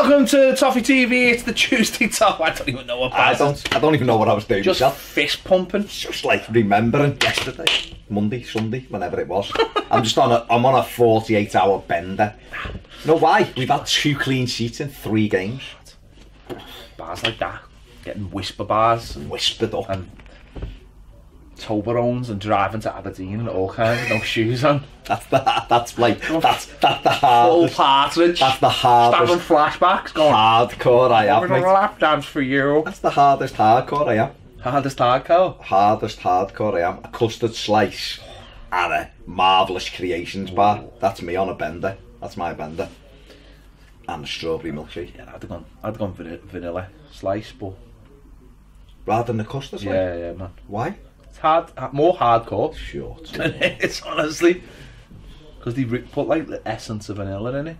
Welcome to Toffee TV. It's the Tuesday top. I don't even know what I don't even know what I was doing. Just myself. fist pumping. Just like remembering yesterday, Monday, Sunday, whenever it was. I'm on a 48-hour bender. You know why? We've had 2 clean sheets in 3 games. Bars like that, getting whisper bars and Whispered up. and Toblerones and driving to Aberdeen and all kinds of no shoes on. That's the hardest. Full partridge. That's the hardest. Having flashbacks going. Hardcore I am, Having a mate. lap dance for you. That's the hardest hardcore I am. Hardest hardcore. Hardest hardcore I am. A custard slice and a marvellous creations bar. That's me on a bender. That's my bender. And a strawberry milkshake. Yeah, I'd gone vanilla slice, but Rather than the custard slice? yeah, man. Why? It's hard, more hardcore. Sure. It's honestly because they put like the essence of vanilla in it.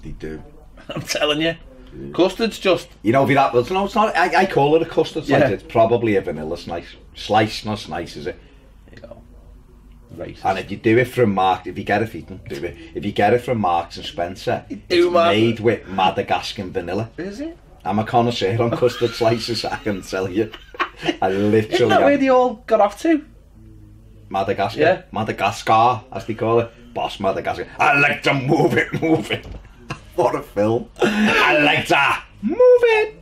They do. I'm telling you, custard's just. You know, no, it's not. I call it a custard slice. Yeah. It's probably a vanilla slice. Slice, not slice, is it? You know, racist. And if you do it from if you get it If you get it from Marks and Spencer, it's man. made with Madagascar vanilla. Is it? I'm a connoisseur on custard slices, I can tell you. I literally Isn't that where they all got off to? Madagascar. Yeah. Madagascar, as they call it. Boss Madagascar. I like to move it. What a film. I like to move it.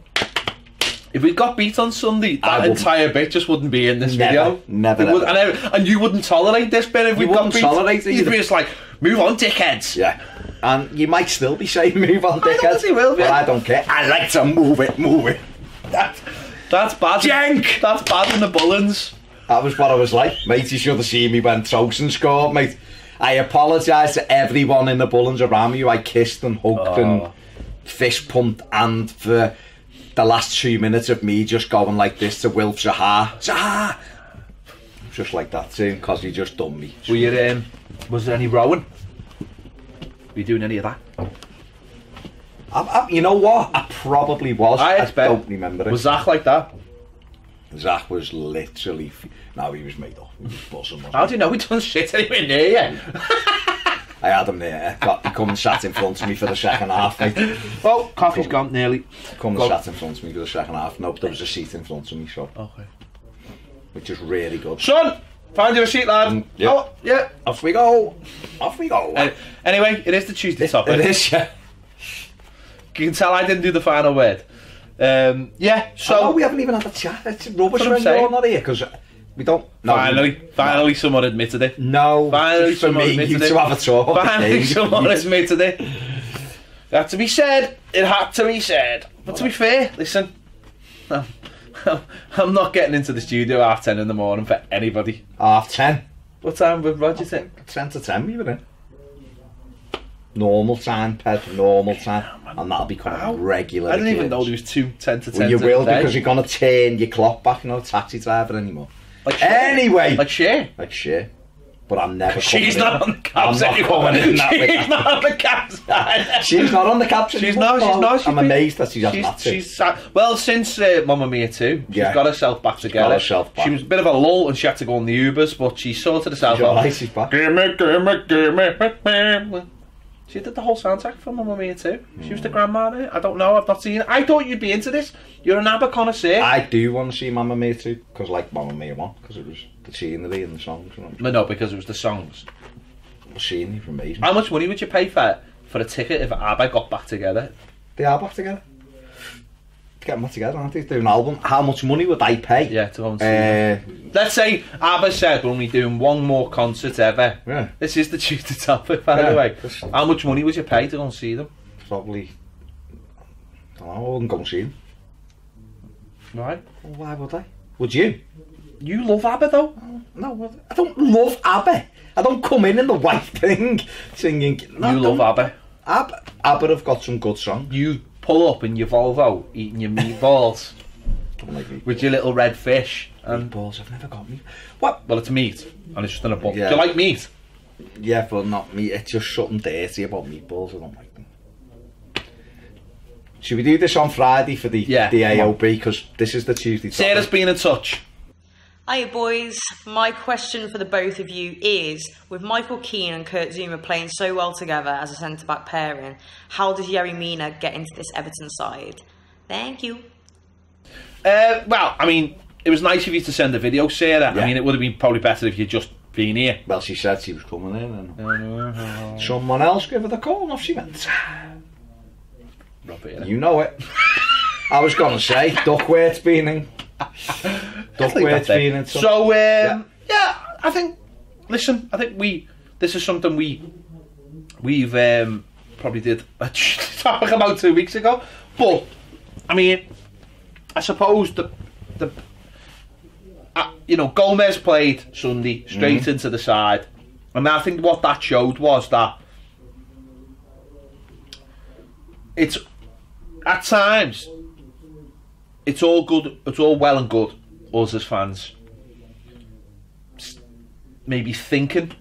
If we got beat on Sunday, that entire bit just wouldn't be in this video. Never. And you wouldn't tolerate this bit if we got beat. Tolerate it. You'd be just like, move on, dickheads. Yeah. And you might still be saying move on, dickheads. You will be. But I don't care. I like to move it. That's bad. Jank! That's bad in the Bullens. That was what I was like. Mate, you should have seen me when Tosin scored, mate. I apologise to everyone in the Bullens around me who I kissed and hugged and fist pumped, and for the last 2 minutes of me just going like this to Wilf Zaha. Just like that too, because he just done me. Were you, was there any rowing? Were you doing any of that? You know what? I probably was. I don't remember it. Was Zach like that? Zach was literally... No, he was made up. He was buzzing. How do you know he done shit anywhere near you? I had him there. He come and sat in front of me for the second half, mate. Oh, coffee's gone nearly. Come and sat in front of me for the second half. Nope, there was a seat in front of me, so... Okay. Which is really good. Son! Find you a seat, lad. Yeah. Oh, yeah. Off we go. Anyway, it is the Tuesday topic. It is, yeah. You can tell I didn't do the final word. Yeah, so... we haven't even had a chat. It's rubbish That's what I'm when saying. you're not here, because we don't... No, Finally someone admitted it. No, Finally for someone me, admitted you it. to have a talk. Finally someone admitted it. It had to be said. It had to be said. But to be fair, listen, I'm not getting into the studio 10:30 in the morning for anybody. 10:30. What time would Roger think? 10 to 10 we were in. Normal time, Ped, normal time. And that'll become regular. I didn't even know there was 2 10 to 10. Well, you will, because you're going to turn your clock back. You're not a taxi driver anymore. Like anyway. Like Cher. Like Cher. But I'm never She's coming not in. on the cabs I'm not anymore. coming in that She's not on the cabs. She's not on the cabs She's anymore. not. I'm amazed that she hasn't had to. Well, since Mamma Mia 2, she's got herself back together. She was a bit of a lull and she had to go on the Ubers, but she sorted herself out. She's back. Gimme. She did the whole soundtrack for Mamma Mia 2. She was the grandma in it. I don't know, I've not seen it. I thought you'd be into this. You're an ABBA connoisseur. I do want to see Mamma Mia 2, because like Mamma Mia 1, because it was the scenery and the songs. No, because it was the songs. The scenery was amazing. How much money would you pay for a ticket if ABBA got back together? They are back together. Get them back together, aren't they? Do an album. How much money would I pay? Yeah, to go and see them. Let's say ABBA said we're only doing one more concert ever. Yeah. This is the Tuesday topic, by the way. How much money would you pay to go and see them? Probably... I don't know, I wouldn't go and see them. Right. Well, why would I? Would you? You love ABBA though? No, I don't love ABBA. I don't come in the white thing singing. No, you love ABBA. ABBA have got some good songs. You pull up in your Volvo eating your meatballs with your little red fish. Meatballs, I've never got meat. What? Well, it's meat and it's just in a bowl. Yeah. Do you like meat? Yeah, but not meat. It's just something dirty about meatballs. I don't like them. Should we do this on Friday for the AOB? Because this is the Tuesday topic. Sarah's been in touch. Hiya boys, my question for the both of you is, with Michael Keane and Kurt Zouma playing so well together as a centre-back pairing, how does Yerry Mina get into this Everton side? Thank you. Well, I mean, it was nice of you to send the video, Sarah. Yeah. I mean, it would have been probably better if you'd just been here. Well, she said she was coming in and someone else gave her the call and off she went. Rub it in. You know it. I was going to say, Duckworth's been in. Duckworth's been in. So, yeah, I think, listen, I think this is something we've probably did a topic about 2 weeks ago. But, I mean, I suppose Gomez played Sunday straight into the side, and I think what that showed was that it's at times it's all good, it's all well and good, us as fans maybe thinking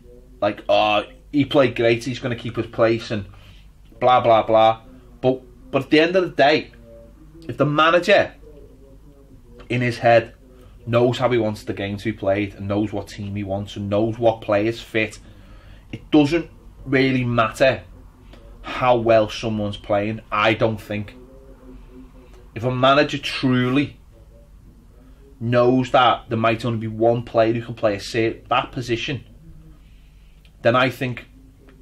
like, oh, he played great, he's going to keep his place and blah blah blah, but at the end of the day, if the manager in his head knows how he wants the game to be played and knows what team he wants and knows what players fit, it doesn't really matter how well someone's playing. I don't think. If a manager truly knows that there might only be one player who can play that position, then I think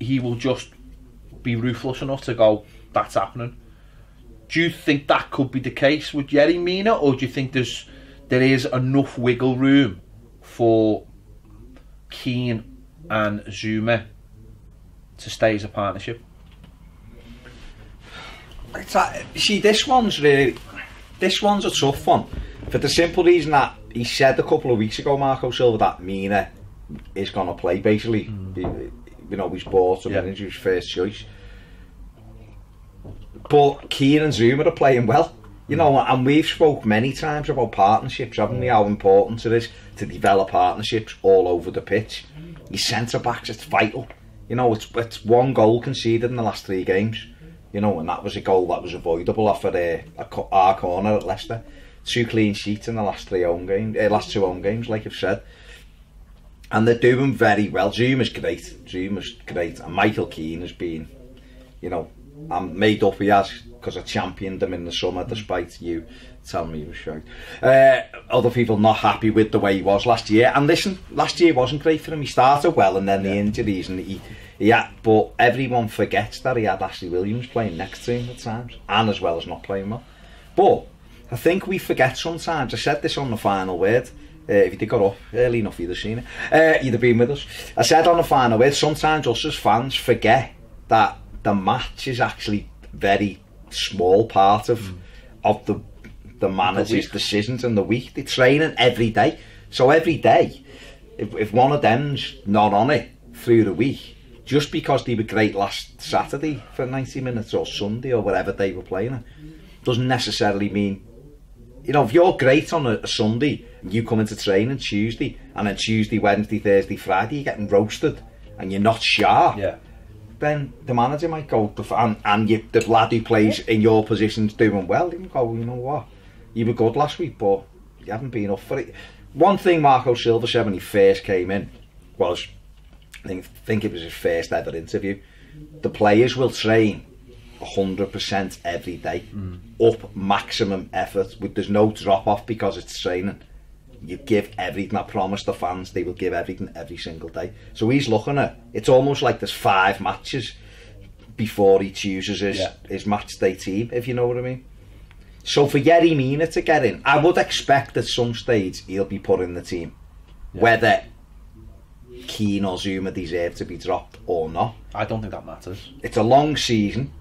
he will just be ruthless enough to go, that's happening. Do you think that could be the case with Yerry Mina, or do you think there is enough wiggle room for Keane and Zouma to stay as a partnership? See, this one's a tough one, for the simple reason that he said a couple of weeks ago, Marco Silva, that Mina is going to play, basically. He's bought him and he's his first choice. But Keane and Zouma are playing well. And we've spoke many times about partnerships, haven't we? How important it is to develop partnerships all over the pitch. Your centre-backs, it's vital. It's one goal conceded in the last 3 games. And that was a goal that was avoidable off of our corner at Leicester. 2 clean sheets in the last 2 home games, like I've said. And they're doing very well. Zuma's great. And Michael Keane has been, I'm made up he has, because I championed him in the summer despite you telling me he was shite. Other people not happy with the way he was last year. And listen, last year wasn't great for him. He started well and then the injuries and but everyone forgets that he had Ashley Williams playing next to him at times, and as well as not playing well. But I think we forget sometimes. I said this on the final word. If you did got up early enough, you'd have seen it. You'd have been with us. I said on the final word, sometimes us as fans forget that the match is actually very small part of the manager's decisions in the week. They're training every day. So every day, if one of them's not on it through the week, just because they were great last Saturday for 90 minutes or Sunday or whatever they were playing it, doesn't necessarily mean, if you're great on a Sunday, you come into training Tuesday, and then Tuesday, Wednesday, Thursday, Friday, you're getting roasted and you're not sharp, then the manager might go, and the lad who plays in your position's doing well, you can go, you know what, you were good last week, but you haven't been up for it. One thing Marco Silva said when he first came in was, I think it was his first ever interview, the players will train 100% every day, up maximum effort, there's no drop off because it's training. You give everything. I promise the fans they will give everything every single day. So he's looking at it's almost like there's 5 matches before he chooses his match day team, if you know what I mean. So for Yerry Mina to get in, I would expect at some stage he'll be put in the team, whether Keane or Zouma deserve to be dropped or not. I don't think that matters. It's a long season.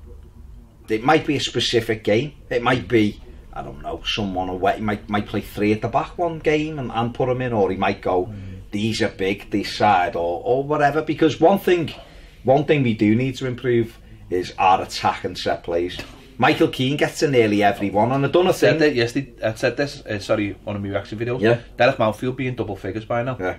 It might be a specific game. It might be, I don't know, someone away. He might play 3 at the back one game and put him in, or he might go, these are big, this side, or whatever. Because one thing we do need to improve is our attack and set plays. Michael Keane gets to nearly every one, and I done a thing. I said this, one of my reaction videos. Yeah. Derek Mountfield be in double figures by now. Yeah.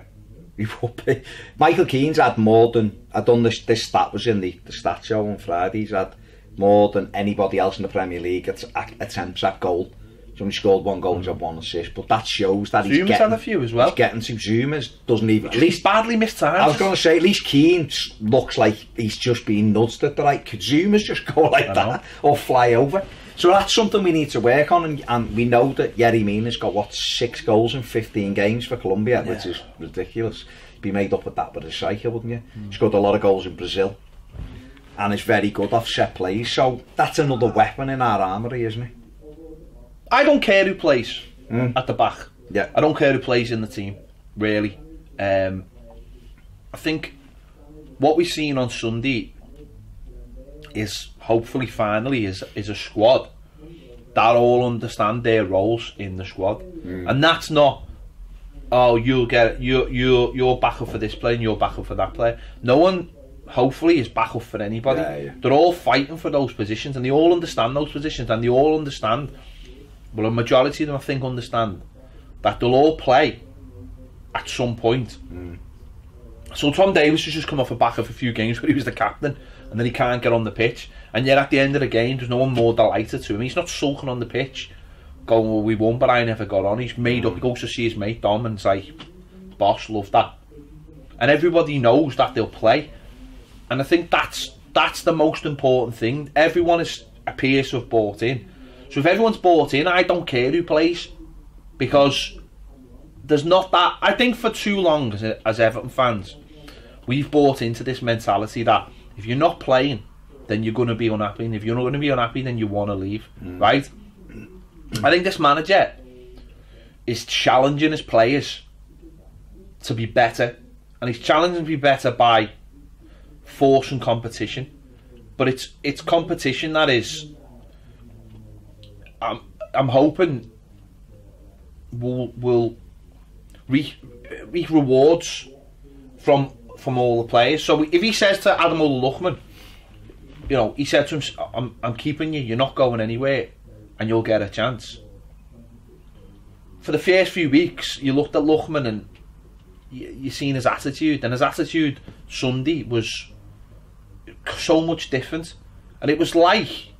He would be. Michael Keane's had more than, I done this stat was in the stat show on Friday, he's had more than anybody else in the Premier League attempts at goal He's only scored 1 goal, he's had 1 assist, but that shows that Zuma's had a few as well. He's getting to Zuma's, doesn't even... At least badly missed times. I was going to say, at least Keane looks like he's just being nudged at the right. Could Zuma's just go like that, or fly over? So that's something we need to work on, and we know that Yerry Mina's got, 6 goals in 15 games for Colombia, which is ridiculous. He'd be made up with that with a cycle, wouldn't you? He's got a lot of goals in Brazil, and is very good off set plays, so that's another weapon in our armoury, isn't it? I don't care who plays at the back. Yeah. I don't care who plays in the team, really. I think what we've seen on Sunday is hopefully finally is a squad that all understand their roles in the squad, and that's not you're backup for this player and you're backup for that player. No one hopefully is backup for anybody. They're all fighting for those positions, and they all understand those positions, and they all understand. Well, a majority of them, I think, understand that they'll all play at some point. So Tom Davies has just come off the back of a few games where he was the captain, and then he can't get on the pitch, and yet at the end of the game there's no one more delighted to him. He's not sulking on the pitch going, well, we won but I never got on. He's made up. He goes to see his mate Dom and it's like, boss, love that. And everybody knows that they'll play, and I think that's the most important thing. Everyone appears to have bought in. So if everyone's bought in, I don't care who plays, because there's not that. I think for too long as Everton fans, we've bought into this mentality that if you're not playing, then you're going to be unhappy, and if you're not going to be unhappy, then you want to leave, right? I think this manager is challenging his players to be better, and he's challenging them to be better by forcing competition, but it's competition that is, I'm hoping will reap rewards from all the players. So if he says to Adam Luchman, you know, he said to him, I'm keeping you, you're not going anywhere, and you'll get a chance. For the first few weeks, you looked at Luchman and you seen his attitude, and his attitude Sunday was so much different, and it was like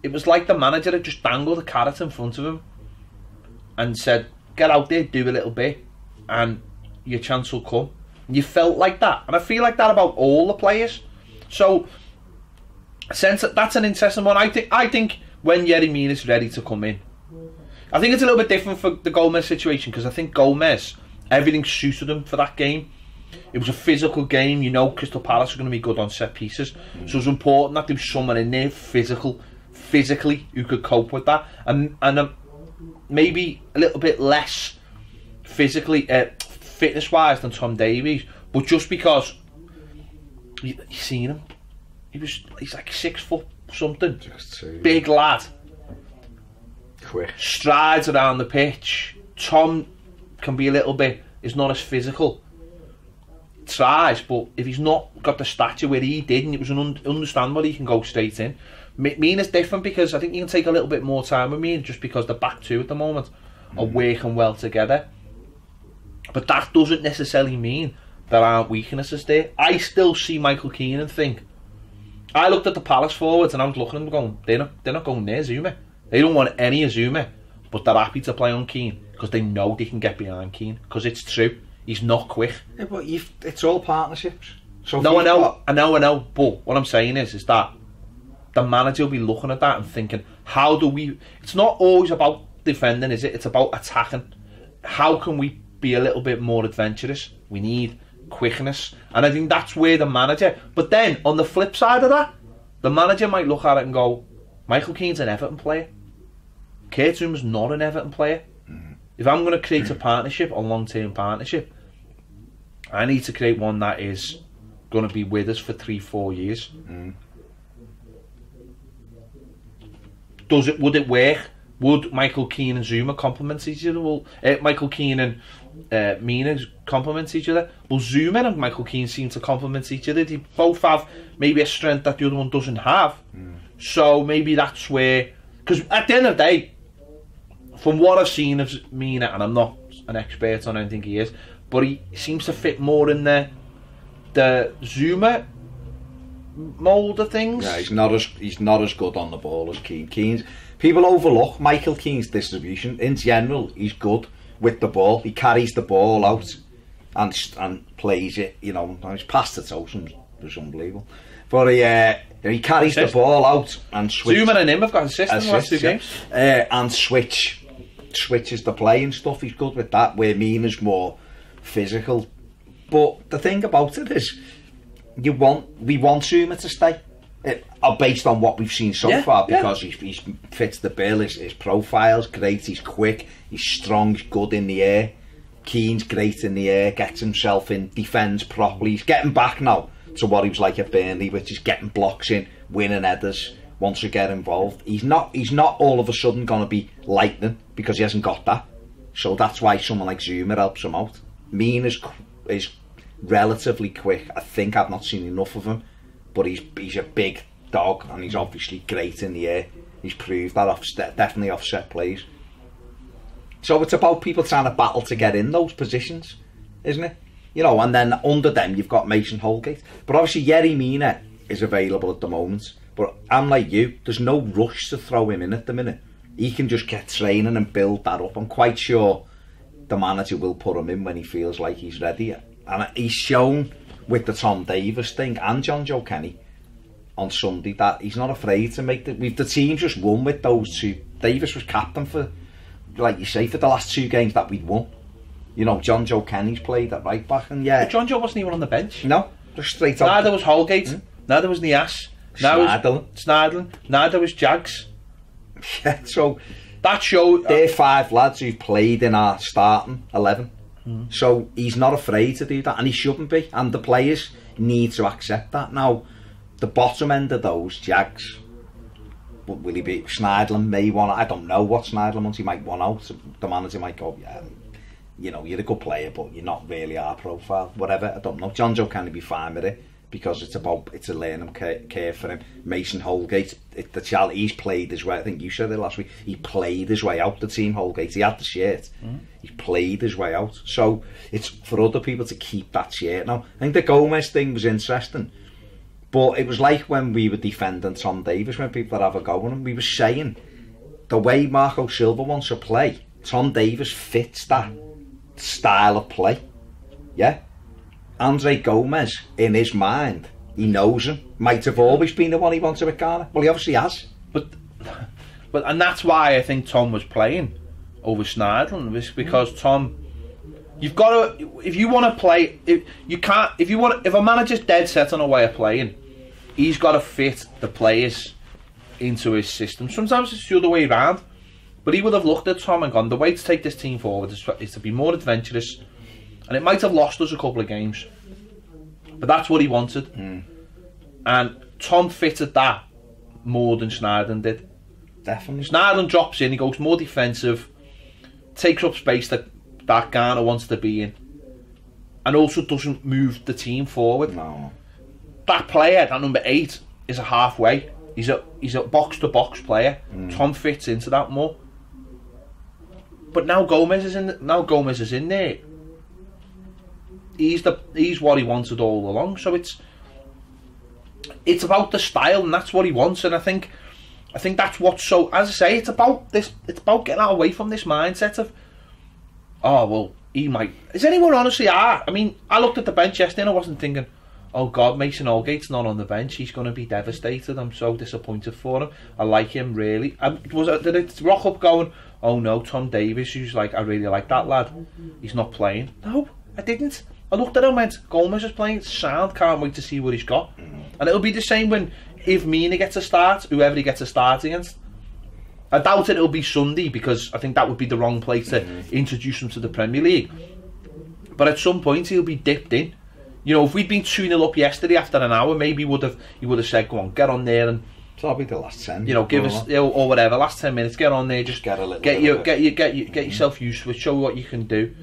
the manager had just dangled a carrot in front of him and said, get out there, do a little bit, and your chance will come. And you felt like that, and I feel like that about all the players. So that's an interesting one. I think when Yerry Mina's ready to come in, I think it's a little bit different for the Gomez situation, because I think Gomez, everything suited him for that game. It was a physical game, you know. Crystal Palace are going to be good on set pieces, so it was important that there was someone in there physically who could cope with that, and maybe a little bit less physically fitness wise than Tom Davies, but just because you seen him, he's like 6 foot something, big lad, quick, strides around the pitch. Tom can be a little bit, is not as physical, tries, but if he's not got the stature where he did, and it was understandable, he can go straight in. Mina's different, because I think you can take a little bit more time with Mina, just because the back two at the moment are working well together. But that doesn't necessarily mean there aren't weaknesses there. I still see Michael Keane and think, I looked at the Palace forwards and I was looking at them going, they're not going near Zuma. They don't want any of Zuma, but they're happy to play on Keane because they know they can get behind Keane, because it's true, he's not quick. Yeah, but it's all partnerships. So no, I know, but what I'm saying is that the manager will be looking at that and thinking, how do we... It's not always about defending, is it? It's about attacking. How can we be a little bit more adventurous? We need quickness, and I think that's where the manager... But then, on the flip side of that, the manager might look at it and go, Michael Keane's an Everton player. Kurt Zouma's not an Everton player. If I'm going to create a partnership, a long-term partnership, I need to create one that is going to be with us for 3-4 years. Would it work? Would Michael Keane and Zouma complement each other? Well, Michael Keane and Mina complement each other. Well, Zouma and Michael Keane seem to complement each other. They both have maybe a strength that the other one doesn't have. So maybe that's where... Because at the end of the day, from what I've seen of Mina, and I'm not an expert on anything he is, but he seems to fit more in the Zouma mould of things. Yeah, he's not as good on the ball as Keane. People overlook Michael Keane's distribution. In general, he's good with the ball. He carries the ball out and plays it. You know, he's past the Tosun was unbelievable. But he carries the ball out and switches. Zuma and him have got assists in the last 2 games. And switches the play and stuff. He's good with that, where Mina's more physical. But the thing about it is, we want Zuma to stay. Based on what we've seen so far, because he fits the bill. His profile's great. He's quick. He's strong. He's good in the air. Keane's great in the air. Gets himself in, defends properly. He's getting back now to what he was like at Burnley, which is getting blocks in, winning headers. Wants to get involved. He's not all of a sudden going to be lightning, because he hasn't got that. So that's why someone like Zuma helps him out. Mina is relatively quick. I think I've not seen enough of him, but he's a big dog, and he's obviously great in the air. He's proved that definitely offset plays. So it's about people trying to battle to get in those positions, isn't it? You know, and then under them you've got Mason Holgate. But obviously Yerry Mina is available at the moment. But I'm like you, there's no rush to throw him in at the minute. He can just get training and build that up. I'm quite sure the manager will put him in when he feels like he's ready. And he's shown with the Tom Davies thing and John Joe Kenny on Sunday that he's not afraid to make the team just won with those two. Davies was captain for, like you say, for the last 2 games that we'd won. You know, John Joe Kenny's played at right back, and But John Joe wasn't even on the bench. No, just straight up. Neither was Holgate. Neither was Niasse. Snidling. Neither was Jags. Yeah, so that showed. They're 5 lads who've played in our starting 11. So he's not afraid to do that, and he shouldn't be. And the players need to accept that. Now, the bottom end of those, Jags, will he be? Snidling may want. I don't know what Snidling wants. He might want out. The manager might go, yeah, you know, you're a good player, but you're not really our profile. Whatever. I don't know. John Joe can be fine with it, because it's a learning curve for him. Mason Holgate, he's played his way. I think you said it last week. He played his way out the team. Holgate, he had the shirt. He played his way out. So it's for other people to keep that shirt now. I think the Gomez thing was interesting, but it was like when we were defending Tom Davies, when people have a go on him, we were saying the way Marco Silva wants to play, Tom Davies fits that style of play. Yeah. Andre Gomez, in his mind, he knows him. Might have always been the one he wanted with Ghana. Well, he obviously has. But and that's why I think Tom was playing over Snidling, was because Tom, you've got to, if you want to play, if a manager's dead set on a way of playing, he's got to fit the players into his system. Sometimes it's the other way around, but he would have looked at Tom and gone, the way to take this team forward is to be more adventurous. And it might have lost us a couple of games, but that's what he wanted. And Tom fitted that more than Snidling did. Definitely. Snidling drops in, he goes more defensive, takes up space that Ghana wants to be in, and also doesn't move the team forward. No. That player, that number 8, is a halfway. He's a box-to-box player. Tom fits into that more. But now Gomez is in there. He's what he wanted all along. So it's about the style, and that's what he wants. And I think that's what's so. As I say, it's about this. It's about getting away from this mindset of, oh well, he might. Is anyone honestly? I mean, I looked at the bench yesterday and I wasn't thinking, oh God, Mason Holgate's not on the bench. He's going to be devastated. I'm so disappointed for him. I like him really. Did it rock up going, oh no, Tom Davies, who's like, I really like that lad. He's not playing. No, I didn't. I looked at him and went, Gomez is playing, sound, can't wait to see what he's got. And it'll be the same if Mina gets a start, whoever he gets a start against. I doubt it'll be Sunday, because I think that would be the wrong place to introduce him to the Premier League. But at some point he'll be dipped in. You know, if we'd been 2-0 up yesterday after an hour, maybe he would have said, go on, get on there and, so that'll be the last 10. You know, give us, or whatever, last 10 minutes, get on there, just get yourself used to it, show what you can do.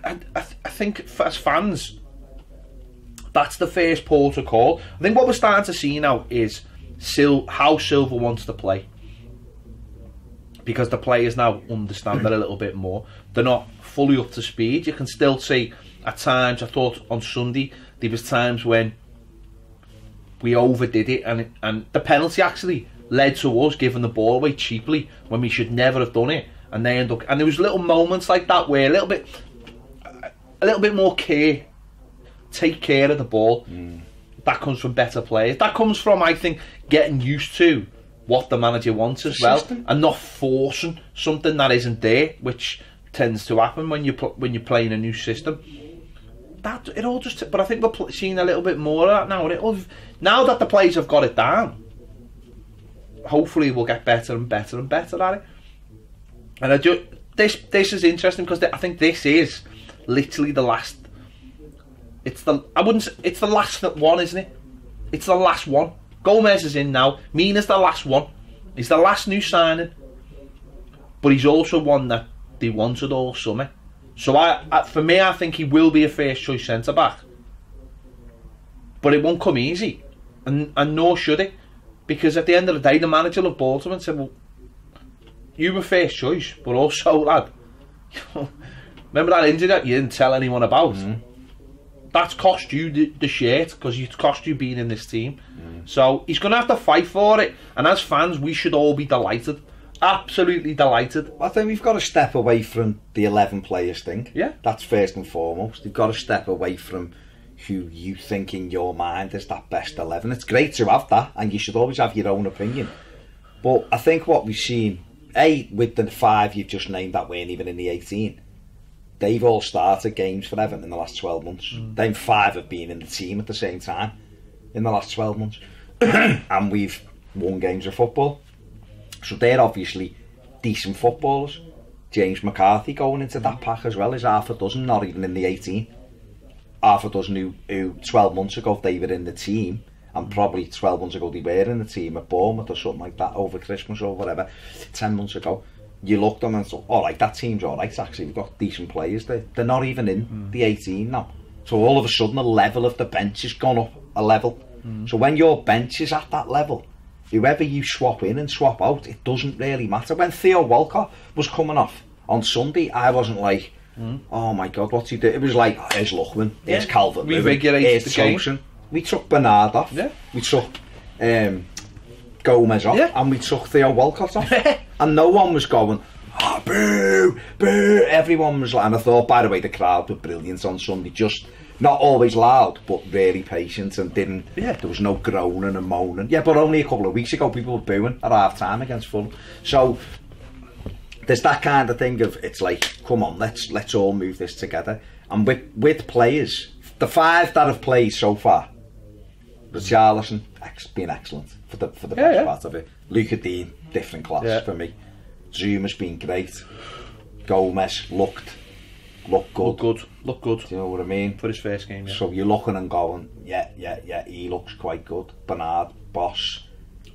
I think as fans, that's the first port of call. I think what we're starting to see now is how Silva wants to play, because the players now understand that a little bit more. They're not fully up to speed. You can still see at times, I thought on Sunday there was times when we overdid it, and the penalty actually led to us giving the ball away cheaply when we should never have done it, and they end up. And there was little moments like that where a little bit more care, take care of the ball. That comes from better players. That comes from, I think, getting used to what the manager wants as well, and not forcing something that isn't there, which tends to happen when you're playing a new system. That it all just. But I think we're seeing a little bit more of that now. Now that the players have got it down, hopefully we'll get better and better and better at it. And this is interesting because I think this is literally the last. It's the last one, isn't it? It's the last one. Gomez is in now. Mina's the last one. He's the last new signing, but he's also one that they wanted all summer. So for me, I think he will be a first choice centre back, but it won't come easy, and nor should it, because at the end of the day, the manager will have bought him and said, "Well, you were first choice, but also, lad, remember that injury that you didn't tell anyone about? That's cost you the shirt, because it's cost you being in this team." So he's going to have to fight for it, and as fans, we should all be delighted. Absolutely delighted. I think we've got to step away from the 11 players thing. Yeah. That's first and foremost. You've got to step away from who you think in your mind is that best 11. It's great to have that, and you should always have your own opinion. But I think what we've seen, with the 5 you've just named that weren't even in the 18, they've all started games for Everton in the last 12 months. Them 5 have been in the team at the same time in the last 12 months. And we've won games of football. So they're obviously decent footballers. James McCarthy going into that pack as well is half a dozen, not even in the 18. Half a dozen who 12 months ago they were in the team, and probably 12 months ago they were in the team at Bournemouth or something like that over Christmas or whatever. 10 months ago, you looked at them and thought, alright, that team's alright actually, we've got decent players there. They're not even in the 18 now. So all of a sudden the level of the bench has gone up a level. So when your bench is at that level, whoever you swap in and swap out, it doesn't really matter. When Theo Walcott was coming off on Sunday, I wasn't like, oh my God, what's he doing? It was like, here's Luckman, here's Calvert, here's the Tosin. We took Bernard off, we took Gomez off, and we took Theo Walcott off. And no one was going, oh, boo, boo. Everyone was like, and I thought, by the way, the crowd were brilliant on Sunday, just not always loud, but really patient, and didn't. There was no groaning and moaning. Yeah, but only a couple of weeks ago, people were booing at half time against Fulham. So there's that kind of thing of, it's like, come on, let's all move this together. And with players, the 5 that have played so far, Richarlison been excellent for the best part of it. Luca Dean, different class for me. Zuma's been great. Gomez looked good. Look good. Do you know what I mean? For his first game, So you're looking and going, yeah, he looks quite good. Bernard, Boss.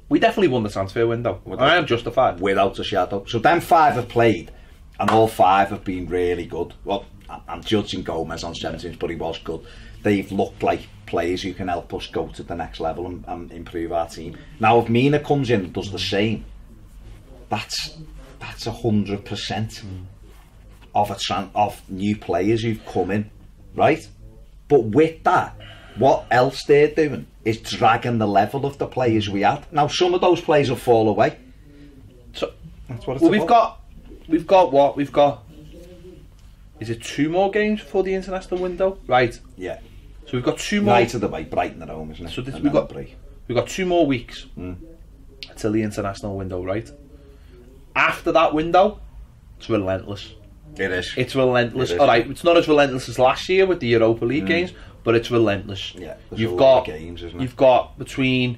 We definitely won the transfer window. I am justified. Without a shadow. So them 5 have played, and all 5 have been really good. Well, I'm judging Gomez on 17, but he was good. They've looked like players who can help us go to the next level and improve our team. Now, if Mina comes in and does the same, that's 100%. Of new players who've come in, right? But with that, what else they're doing is dragging the level of the players we had. Now, some of those players will fall away. So that's what it's about. We've got. Is it 2 more games before the international window? Right. Yeah. So we've got 2 more. Night of the way, Brighton at home, isn't it? So we've got 2 more weeks till the international window, right? After that window, it's relentless. It is. It's relentless. Alright, it's not as relentless as last year with the Europa League games, but it's relentless. Yeah, you've got games, isn't it? You've got between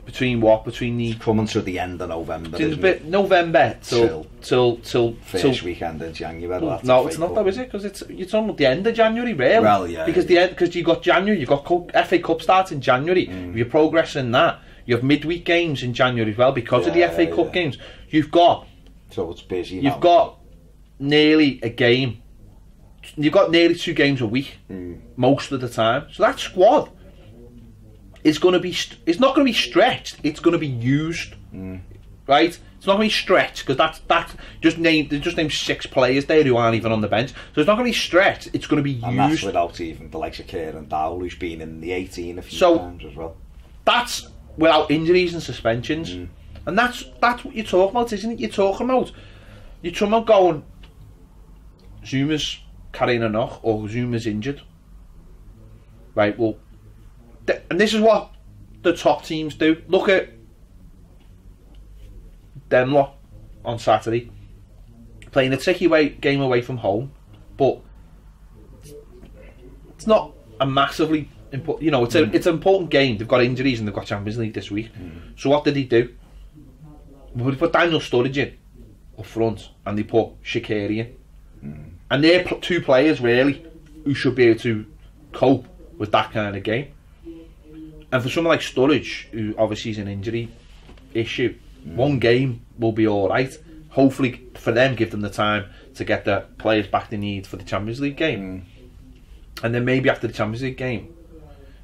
the it's coming to the end of November. Isn't it? November till first weekend in January. No, it's not that, is it? Because it's almost the end of January, really. Well, yeah. Because you got January, you got FA Cup starts in January. If you're progressing that, you have midweek games in January as well because of the FA Cup games. You've got. So it's busy. You've got nearly a game. You've got nearly 2 games a week most of the time. So that squad is going to be. It's not going to be stretched. It's going to be used, right? It's not going to be stretched because that's just named 6 players there who aren't even on the bench. So it's not going to be stretched. It's going to be used. And that's without even the likes of Kieran Dowell, who's been in the 18 a few times as well. That's without injuries and suspensions. And that's what you're talking about, isn't it? You're talking about going, Zuma's carrying a knock or Zuma's injured. Right, well, and this is what the top teams do. Look at them lot on Saturday, playing a tricky game away from home, but it's not a massively important, it's an important game. They've got injuries and they've got Champions League this week. So what did he do? Well, they put Daniel Sturridge in up front and they put Shaqiri in. And they're two players really who should be able to cope with that kind of game. And for someone like Sturridge, who obviously is an injury issue, one game will be alright. Hopefully for them, give them the time to get the players back they need for the Champions League game. And then maybe after the Champions League game,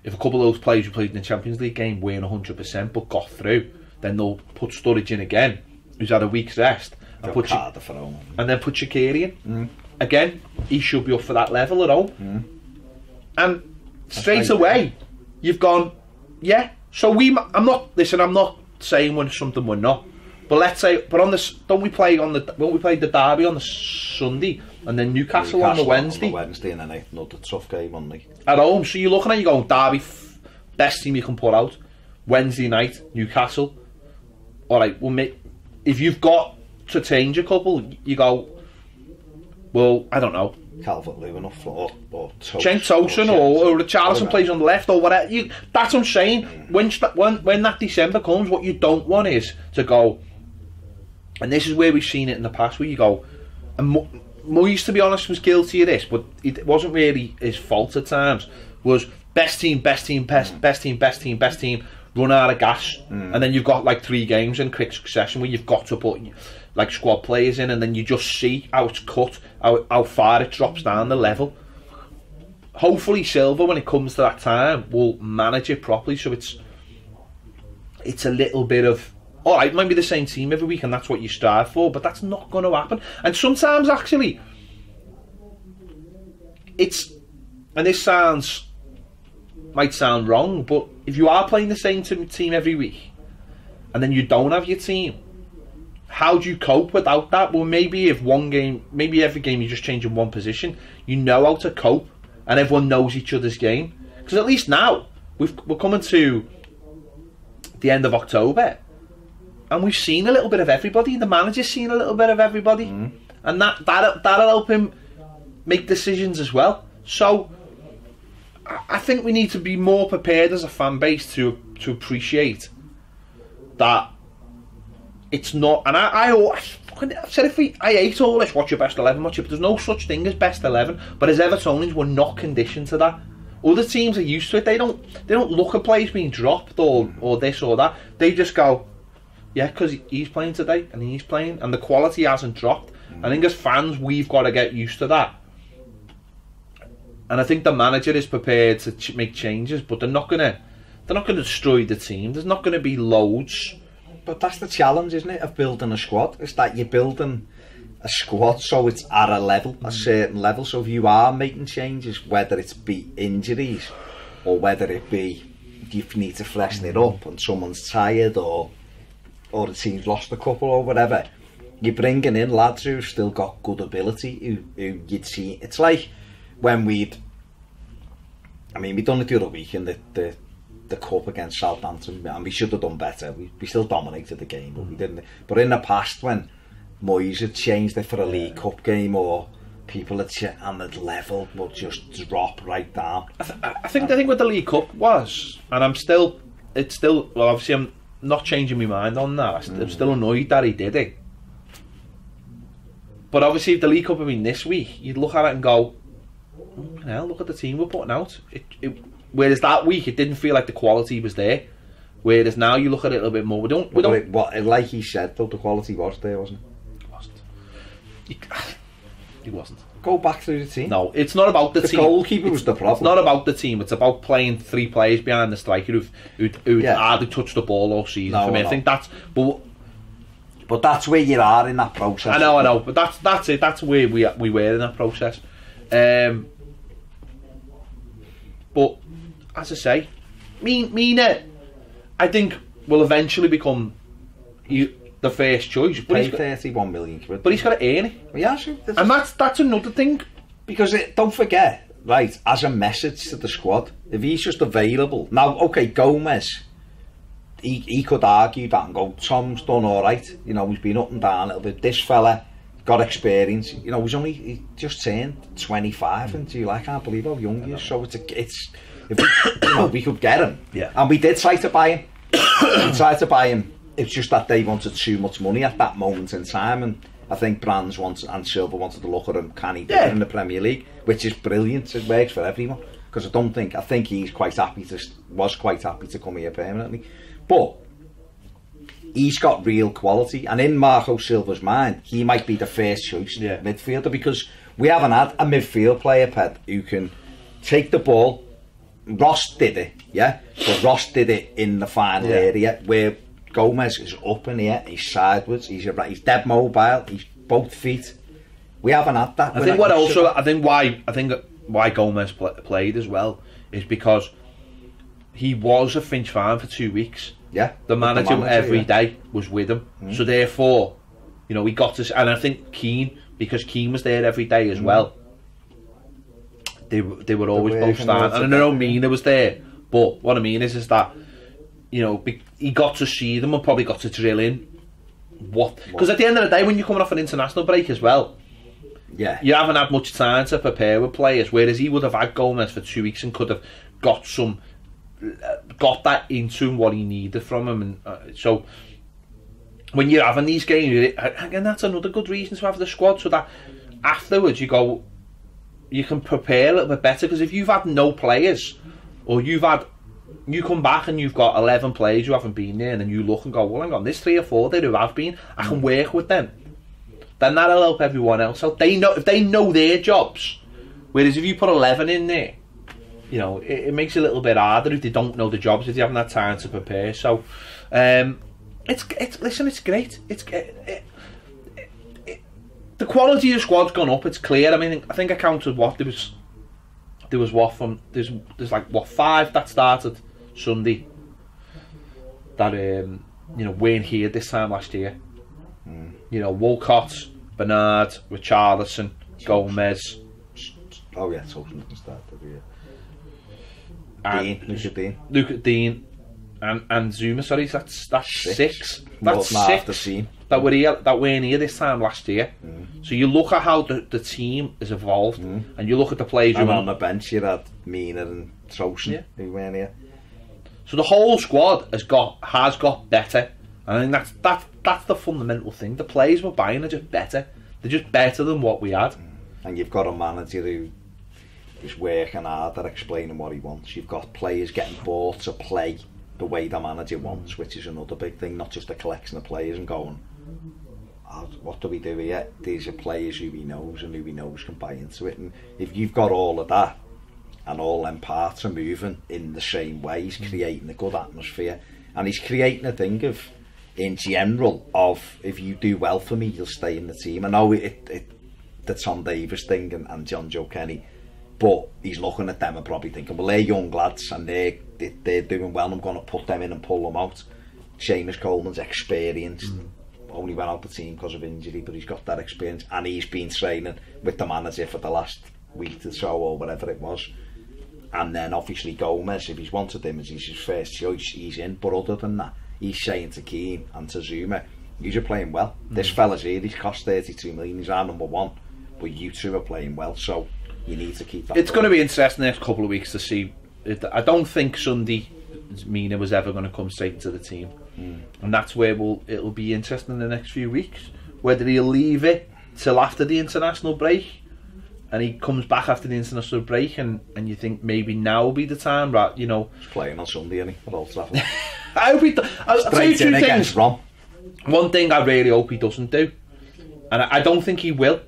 if a couple of those players who played in the Champions League game weren't 100% but got through, then they'll put Sturridge in again, who's had a week's rest, and put then put Shaqiri in. Again, he should be up for that level at home. And straight away, you've gone, yeah. So I'm not saying we're something we're not. But let's say, won't we play the derby on the Sunday and then Newcastle on the Wednesday? On the Wednesday and then another tough game on the at home. So you're looking at, you're going, derby, best team you can put out. Wednesday night, Newcastle. Alright, if you've got to change a couple, you go, well, I don't know, Calvert-Lewin or Cenk Tosun or Richarlison plays on the left or whatever. That's what I'm saying. When that December comes, what you don't want is to go, and this is where we've seen it in the past, where you go, and Moyes, to be honest, was guilty of this, but it wasn't really his fault at times, was best team, run out of gas, and then you've got like 3 games in quick succession where you've got to put like squad players in, and then you just see how it's cut, how far it drops down the level. Hopefully Silva, when it comes to that time, will manage it properly, so it's a little bit of, alright, it might be the same team every week and that's what you strive for, but that's not going to happen. And sometimes actually and this might sound wrong, but if you are playing the same team every week and then you don't have your team, how do you cope without that? Well, maybe every game you're just changing one position, you know how to cope and everyone knows each other's game. Because at least now we're coming to the end of October and we've seen a little bit of everybody. The manager's seen a little bit of everybody, and that'll help him make decisions as well. So I think we need to be more prepared as a fan base to appreciate that it's not. And I've said, I hate all this, what's your best 11, there's no such thing as best 11. But as Evertonians, we're not conditioned to that. Other teams are used to it. They don't look at players being dropped or this or that. They just go, yeah, because he's playing today and he's playing, and the quality hasn't dropped. I think as fans, we've got to get used to that. And I think the manager is prepared to make changes, but they're not gonna destroy the team. There's not going to be loads. But that's the challenge, isn't it, of building a squad? It's that you're building a squad so it's at a certain level. So if you are making changes, whether it's be injuries or whether it be you need to freshen it up and someone's tired or the team's lost a couple or whatever, you're bringing in lads who've still got good ability, who you'd see. It's like when we'd done it the other week in the cup against Southampton, and we should have done better. We still dominated the game, but we didn't. But in the past, when Moyes had changed it for a League Cup game, or people had and the level would just drop right down. I think the thing with the League Cup was, and well, obviously I'm not changing my mind on that. I'm still annoyed that he did it. But obviously, if the League Cup had been this week, you'd look at it and go, hell, look at the team we're putting out. Whereas that week, it didn't feel like the quality was there. Whereas now you look at it a little bit more. Like he said, though, the quality was there, wasn't it? It wasn't. It wasn't. Go back through the team. No, it's not about the team. The goalkeeper was the problem. It's not about the team. It's about playing 3 players behind the striker who hardly touched the ball all season. For me, I think that's. But that's where you are in that process. I know. But that's it. That's where we were in that process. But as I say, Mina I think will eventually become the first choice. But Pay 31 million quid. But he's got to earn it. Yeah, and that's another thing. Because don't forget, right, as a message to the squad, if he's just available now, okay, Gomez, he could argue that and go, Tom's done all right, you know, he's been up and down a little bit. This fella got experience, you know, he just turned 25, and I can't believe how young he is. So it's if we, you know, we could get him, yeah, and we did try to buy him. We tried to buy him. It's just that they wanted too much money at that moment in time, and I think Brands and Silva wanted to look at him, can he do it in the Premier League, which is brilliant. It works for everyone, because I think he's was quite happy to come here permanently, but he's got real quality, and in Marco Silva's mind, he might be the first choice midfielder, because we haven't had a midfield player, Ped, who can take the ball. Ross did it, but Ross did it in the final area where Gomez is up in the air, he's sideways, he's dead mobile, he's both feet. We haven't had that. I think why Gomez played as well is because he was a Finch Farm for 2 weeks. Yeah, the manager every day was with him, so therefore, you know, we got to. And I think Keane, because Keane was there every day as well. They were always both starting, and I know Mina was there, but what I mean is that, you know, he got to see them and probably got to drill in because at the end of the day, when you're coming off an international break as well, you haven't had much time to prepare with players, whereas he would have had Gomez for 2 weeks and could have got that into him, what he needed from him, and so when you're having these games, again, that's another good reason to have the squad, so that afterwards you can prepare a little bit better, because if you've had no players, or you come back and you've got 11 players who haven't been there, and then you look and go, well, hang on, there's 3 or 4 there who have been, I can work with them, then that'll help everyone else out. If they know their jobs, whereas if you put 11 in there, you know, it makes it a little bit harder if they don't know the jobs, if they haven't had time to prepare. So it's great. The quality of the squad's gone up. It's clear. I mean, I think I counted there's like 5 that started Sunday that you know, weren't here this time last year. You know, Walcott, Bernard, Richarlison, Gomez. Oh yeah, Tolkien started. Luke Dean, and Zuma. Sorry, that's 6. That's 6 that weren't here this time last year. So you look at how the team has evolved, and you look at the players. And on the bench, you had Mina and Trojan who weren't here. So the whole squad has got better, and I think that's the fundamental thing. The players we're buying are just better. They're just better than what we had. And you've got a manager who is working hard at explaining what he wants. You've got players getting bought to play the way the manager wants, which is another big thing, not just a collection of players and going, what do we do here? These are players who he knows and who he knows can buy into it. And if you've got all of that and all them parts are moving in the same way, he's creating a good atmosphere, and he's creating a thing of, in general, of if you do well for me, you'll stay in the team. I know the Tom Davis thing and John Joe Kenny, but he's looking at them and probably thinking, well, they're young lads and they're doing well, I'm going to put them in and pull them out. Seamus Coleman's experienced, only went out the team because of injury, but he's got that experience, and he's been training with the manager for the last week or so, or whatever it was. And then obviously Gomez, if he's wanted him as his first choice, he's in. But other than that, he's saying to Keane and to Zuma, you're playing well. This fella's here, he's cost 32 million, he's our number 1, but you two are playing well, so you need to keep that. It's going to be interesting the next couple of weeks to see. I don't think Sunday Mina was ever going to come straight to the team, and that's where it'll be interesting in the next few weeks, whether he'll leave it till after the international break, and he comes back after the international break, and you think maybe now will be the time, right? You know, he's playing on Sunday, isn't he? At Old Trafford. I hope I'll tell you 2 things. One thing I really hope he doesn't do, and I don't think he will,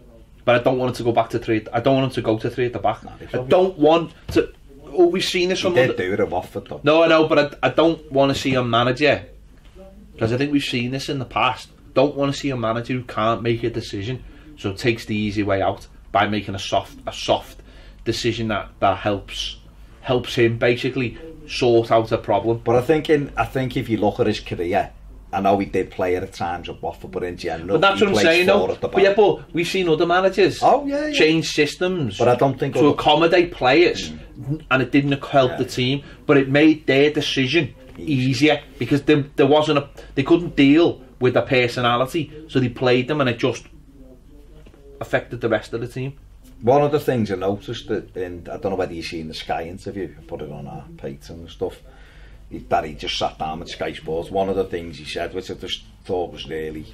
but I don't want him to go back to 3. I don't want him to go to 3 at the back. I don't want to. Oh, we've seen this from. He did do it at Watford, though. No, I know, but I don't want to see a manager, because I think we've seen this in the past. Don't want to see a manager who can't make a decision, so takes the easy way out by making a soft decision that helps him basically sort out a problem. But I think if you look at his career, I know he did play at times at Watford, but in general, But that's what I'm saying, though. But we've seen other managers change systems, but I don't think to accommodate players, and it didn't help the team. But it made their decision easier because there wasn't they couldn't deal with the personality, so they played them, and it just affected the rest of the team. One of the things I noticed that, and I don't know whether you've seen the Sky interview, I put it on our Patreon and stuff, that he just sat down with Sky Sports. One of the things he said, which I just thought was really,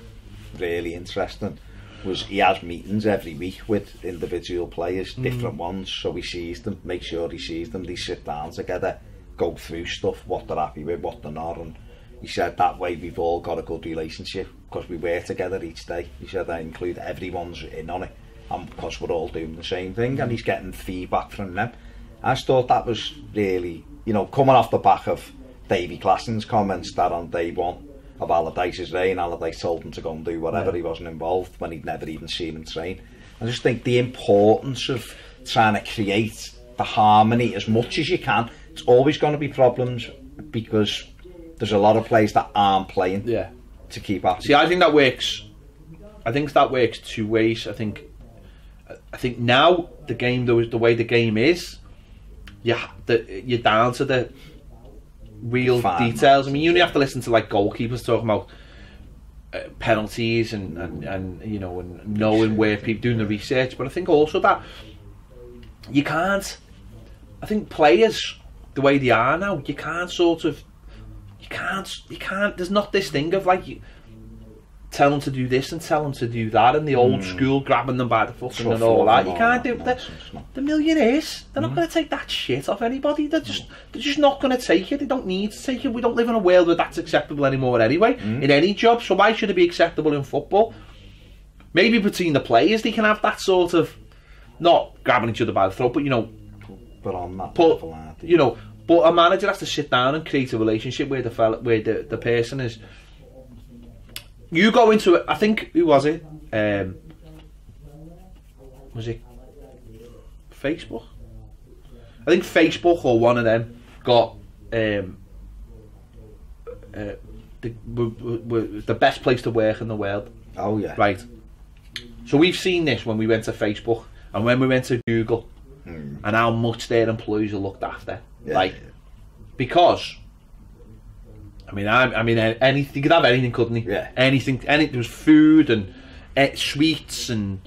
really interesting, was he has meetings every week with individual players, different ones, so he sees them, make sure he sees them, they sit down together, go through stuff, what they're happy with, what they're not, and he said that way we've all got a good relationship because we work together each day. He said that include everyone's in on it, and because we're all doing the same thing, and he's getting feedback from them. I just thought that was really, coming off the back of Davy Classen's comments that on day one of Allardyce's reign, Allardyce told him to go and do whatever, he wasn't involved when he'd never even seen him train. I just think the importance of trying to create the harmony as much as you can. It's always going to be problems because there's a lot of players that aren't playing to keep up. See, I think that works. I think that works two ways. I think now the game, the way the game is, you're down to the real details. I mean, you only have to listen to like goalkeepers talking about penalties and knowing where people doing the research. But I think also that you can't. I think players, the way they are now, you can't. There's not this thing of like you tell them to do this and tell them to do that, and the old school grabbing them by the foot and all that. You can't do it. The millionaires, they're not going to take that shit off anybody. They're just not going to take it. They don't need to take it. We don't live in a world where that's acceptable anymore anyway, in any job. So why should it be acceptable in football? Maybe between the players they can have that sort of, not grabbing each other by the throat, but on that level, but a manager has to sit down and create a relationship where the person is. You go into it. I think, who was it? Was it Facebook? I think Facebook or one of them got the best place to work in the world. Oh yeah. Right. So we've seen this when we went to Facebook and when we went to Google, and how much their employees are looked after. Because. I mean, anything. You could have anything, couldn't you? Yeah. Anything. There was food and sweets and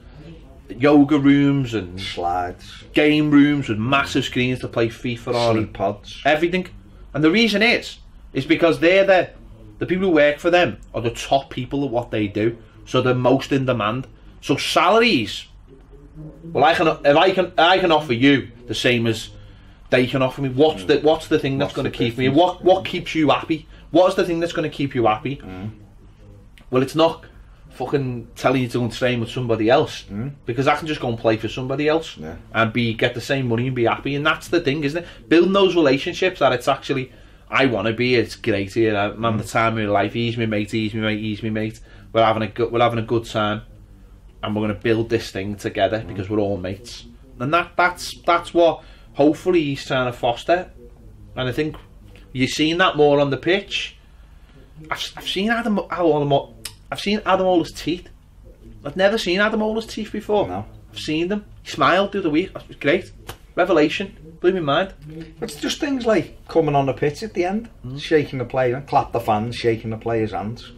yoga rooms and slides, game rooms with massive screens to play FIFA on, sleep pods, everything. And the reason is because they're the people who work for them are the top people at what they do, so they're most in demand. So salaries. Well, I can offer you the same as they can offer me. What's the thing that's going to keep me? What keeps you happy? What's the thing that's going to keep you happy? Well, it's not fucking telling you to go and train with somebody else, because I can just go and play for somebody else and get the same money and be happy. And that's the thing, isn't it? Building those relationships that it's actually, I want to be. It's great here. I'm the time of my life. He's my mate. We're having a good time, and we're going to build this thing together because we're all mates. And that's what hopefully he's trying to foster. And I think you're seeing that more on the pitch. I've seen Adam Ola's teeth. I've never seen Adam Ola's teeth before. No. I've seen them. He smiled the other week. It was great. Revelation. Blew my mind. It's just things like coming on the pitch at the end, shaking the player, clap the fans, shaking the players' hands,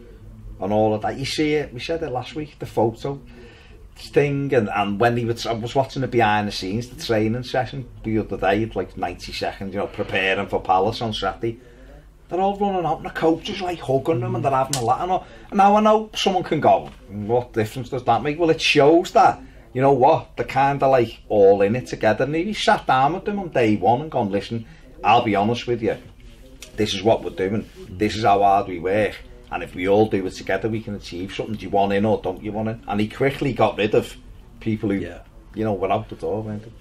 and all of that. You see it. We said it last week. The photo thing, and when I was watching the behind the scenes, the training session the other day, like 90 seconds, preparing for Palace on Saturday. They're all running out and the coach is like hugging them and they're having a laugh. And now I know someone can go, what difference does that make? Well, it shows that, you know what, they're kind of like all in it together. And he sat down with them on day one and gone, listen, I'll be honest with you, this is what we're doing, this is how hard we work, and if we all do it together we can achieve something. Do you want in or don't you want in? And he quickly got rid of people who were out the door, weren't they?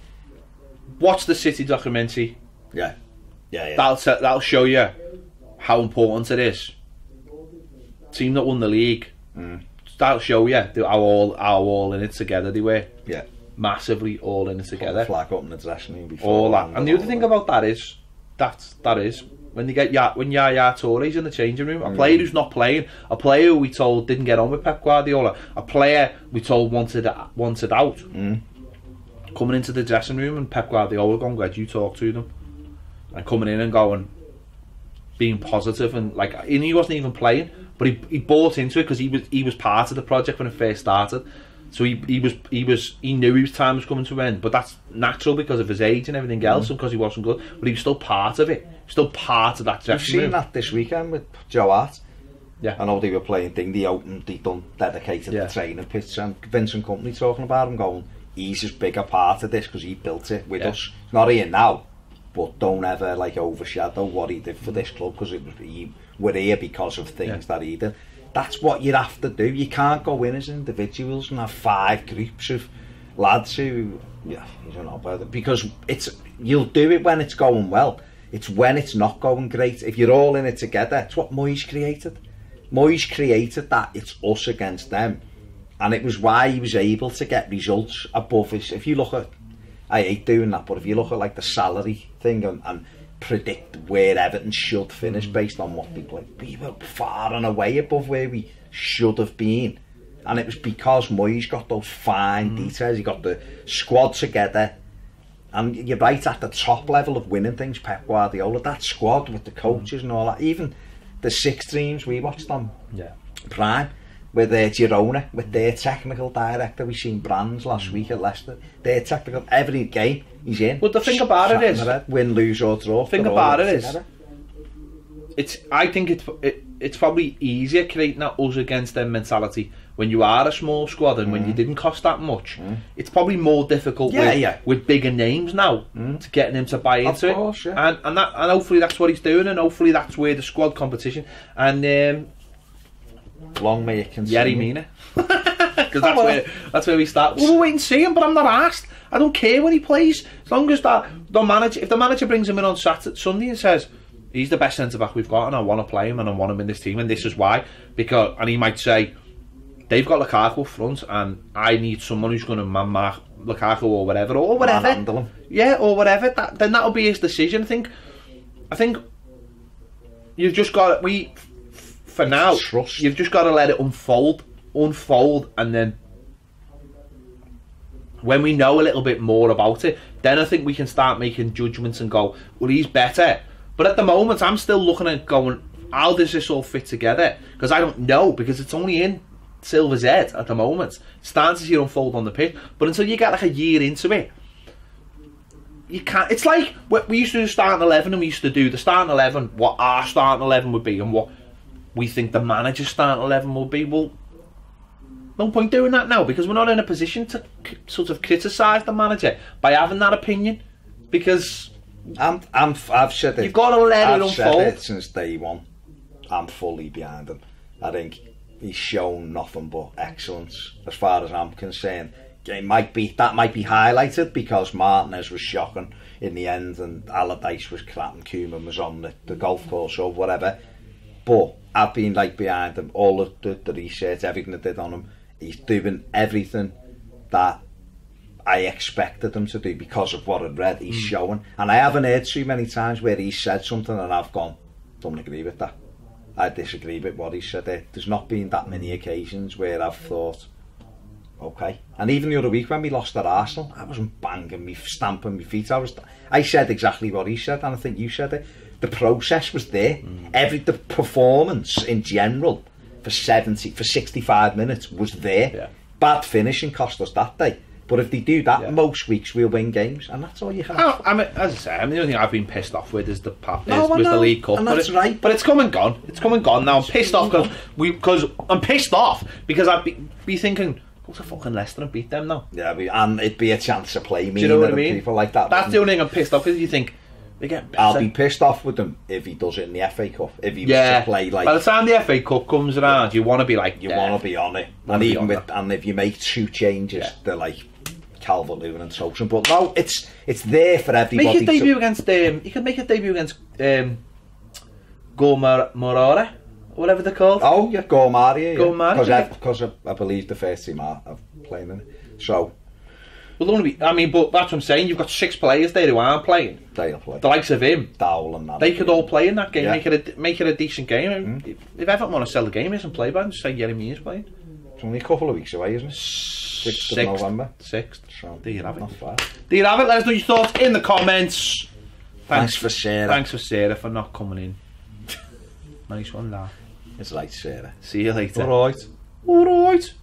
Watch the City documentary. Yeah. That'll show you how important it is. Team that won the league. That'll show you how all in it together they were. Yeah. Massively all in it together. Flag up in the dressing room before. All that. And the other thing about that is, that is. When Yaya Touré's in the changing room, a player who's not playing, a player who we told didn't get on with Pep Guardiola, a player we told wanted out, coming into the dressing room and Pep Guardiola going, glad you talk to them, and coming in and going, being positive and like, and he wasn't even playing, but he bought into it because he was part of the project when it first started. So he knew his time was coming to an end, but that's natural because of his age and everything else, and because he wasn't good. But he was still part of it, still part of that dressing room. You've seen that this weekend with Joe Hart. Yeah, I know they were playing they done dedicated the training pitch, and Vincent Kompany talking about him going, he's as big a part of this because he built it with us. He's not here now, but don't ever like overshadow what he did for this club, because we're here because of things that he did. That's what you have to do. You can't go in as individuals and have 5 groups of lads who, you don't know about it, because you'll do it when it's going well. It's when it's not going great. If you're all in it together, it's what Moyes created. Moyes created that it's us against them, and it was why he was able to get results above his. If you look at, I hate doing that, but if you look at like the salary thing and predict where Everton should finish based on what they play, we were far and away above where we should have been, and it was because Moyes got those fine details. He got the squad together, and you're right, at the top level of winning things, Pep Guardiola, that squad with the coaches and all that, even the 6 teams we watched on Prime with Girona, with their technical director. We seen Brands last week at Leicester, their technical, every game he's in. But the thing about it is, win, lose or draw. The thing about it is, I think it's probably easier creating that us against them mentality when you are a small squad and when you didn't cost that much. It's probably more difficult with bigger names now to getting him to buy into it. And hopefully that's what he's doing, and hopefully that's where the squad competition and long may it continue. Yerry Mina. Because that's where we start. We'll wait and see him, but I'm not asked. I don't care when he plays, as long as if the manager brings him in on Sunday and says he's the best centre back we've got and I want to play him and I want him in this team and this is why, and he might say they've got Lukaku up front and I need someone who's going to man-mark Lukaku or whatever, handle him. Yeah, or whatever. Then that'll be his decision. I think you've just got for now, trust. You've just got to let it unfold, and then when we know a little bit more about it, then I think we can start making judgments and go, well, he's better. But at the moment, I'm still looking at going, how does this all fit together? Because I don't know, because it's only in Silva's head at the moment. It's starting to see it unfold on the pitch, but until you get like a year into it, you can't. It's like we used to do starting 11, and we used to do the starting 11, what our starting 11 would be, and what we think the manager's starting 11 will be. Well, no point doing that now, because we're not in a position to sort of criticise the manager by having that opinion, because I've said it. You've got to let it unfold. I've said it since day one. I'm fully behind him. I think he's shown nothing but excellence as far as I'm concerned. That might be highlighted because Martinez was shocking in the end and Allardyce was crap and Koeman was on the golf course or whatever. But I've been behind him, all of the research, everything I did on him. He's doing everything that I expected him to do because of what I'd read. He's showing, and I haven't heard too many times where he said something and I've gone, don't agree with that. I disagree with what he said there. There's not been that many occasions where I've thought, okay. And even the other week when we lost at Arsenal, I wasn't banging me, stamping my feet. I said exactly what he said, and I think you said it. The process was there. The performance in general for 65 minutes was there. Yeah. Bad finishing cost us that day. But if they do that, most weeks we'll win games, and that's all you have. As I say, the only thing I've been pissed off with is the League Cup. And that's right. But it's come and gone. It's come and gone now. I'm pissed off because I'm pissed off because I'd be thinking, go to fucking Leicester and beat them now. Yeah, and it'd be a chance to play me. Do you know what I mean? People like that. That's the only thing I'm pissed off because you think they get better. I'll be pissed off with them if he does it in the FA Cup. If he was to play like. By the time the FA Cup comes around, you want to be like. You want to be on it, and if you make 2 changes, they're like Calvert-Lewin and Tosun. But no, it's there for everybody. Make a debut against. You can make a debut against Morara, whatever they're called. Oh yeah, Gomaria. Gomaria. Because I believe the first team are playing in it. So Well, only I mean, but that's what I'm saying. You've got 6 players there who aren't playing. They'll play. The likes of him, Dowell and that. they could all play in that game. Yeah. Make it a decent game. If Everton want to sell the game, isn't play by, just say Yerry Mina's playing. It's only a couple of weeks away, isn't it? 6th of November. 6th. So, There you have it. not far. There you have it. Let us know your thoughts in the comments. Thanks for Sarah. Thanks for Sarah for not coming in. Nice one, lad. It's like Sarah. See you later. Alright. Alright.